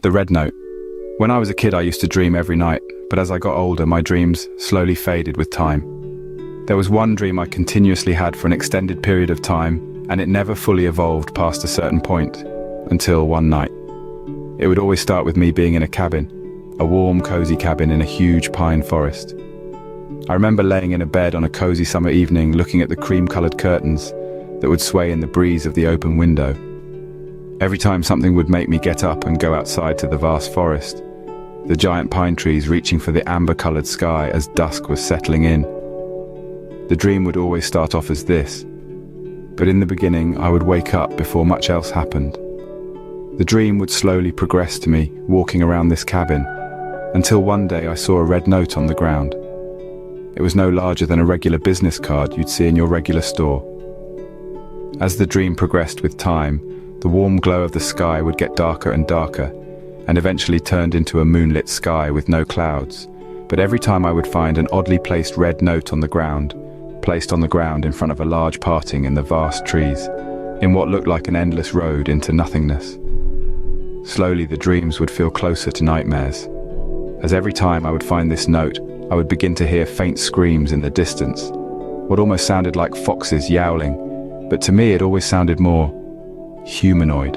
The red note. When I was a kid, I used to dream every night, but as I got older, my dreams slowly faded with time. There was one dream I continuously had for an extended period of time, and it never fully evolved past a certain point, until one night. It would always start with me being in a cabin, a warm, cozy cabin in a huge pine forest. I remember laying in a bed on a cozy summer evening, looking at the cream-colored curtains that would sway in the breeze of the open window. Every time something would make me get up and go outside to the vast forest, the giant pine trees reaching for the amber-colored sky as dusk was settling in. The dream would always start off as this, but in the beginning I would wake up before much else happened. The dream would slowly progress to me walking around this cabin, until one day I saw a red note on the ground. It was no larger than a regular business card you'd see in your regular store. As the dream progressed with time, the warm glow of the sky would get darker and darker, and eventually turned into a moonlit sky with no clouds. But every time I would find an oddly placed red note on the ground, placed on the ground in front of a large parting in the vast trees, in what looked like an endless road into nothingness. Slowly the dreams would feel closer to nightmares. As every time I would find this note, I would begin to hear faint screams in the distance, what almost sounded like foxes yowling, but to me it always sounded more humanoid.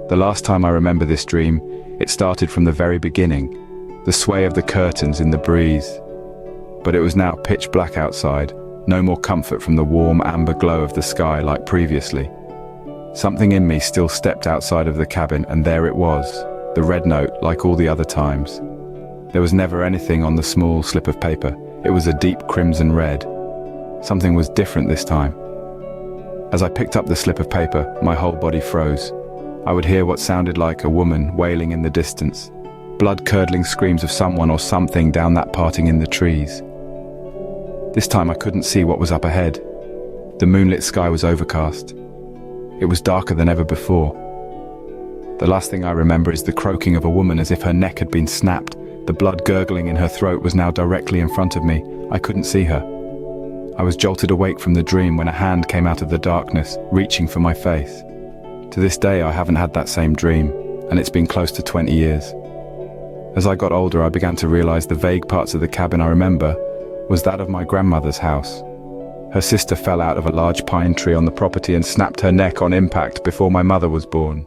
The last time I remember this dream, it started from the very beginning, the sway of the curtains in the breeze. But it was now pitch black outside, no more comfort from the warm amber glow of the sky like previously. Something in me still stepped outside of the cabin, and there it was, the red note like all the other times. There was never anything on the small slip of paper. It was a deep crimson red. Something was different this time. As I picked up the slip of paper, my whole body froze. I would hear what sounded like a woman wailing in the distance, blood-curdling screams of someone or something down that parting in the trees. This time I couldn't see what was up ahead. The moonlit sky was overcast. It was darker than ever before. The last thing I remember is the croaking of a woman as if her neck had been snapped. The blood gurgling in her throat was now directly in front of me. I couldn't see her. I was jolted awake from the dream when a hand came out of the darkness, reaching for my face. To this day, I haven't had that same dream, and it's been close to 20 years. As I got older, I began to realize the vague parts of the cabin I remember was that of my grandmother's house. Her sister fell out of a large pine tree on the property and snapped her neck on impact before my mother was born.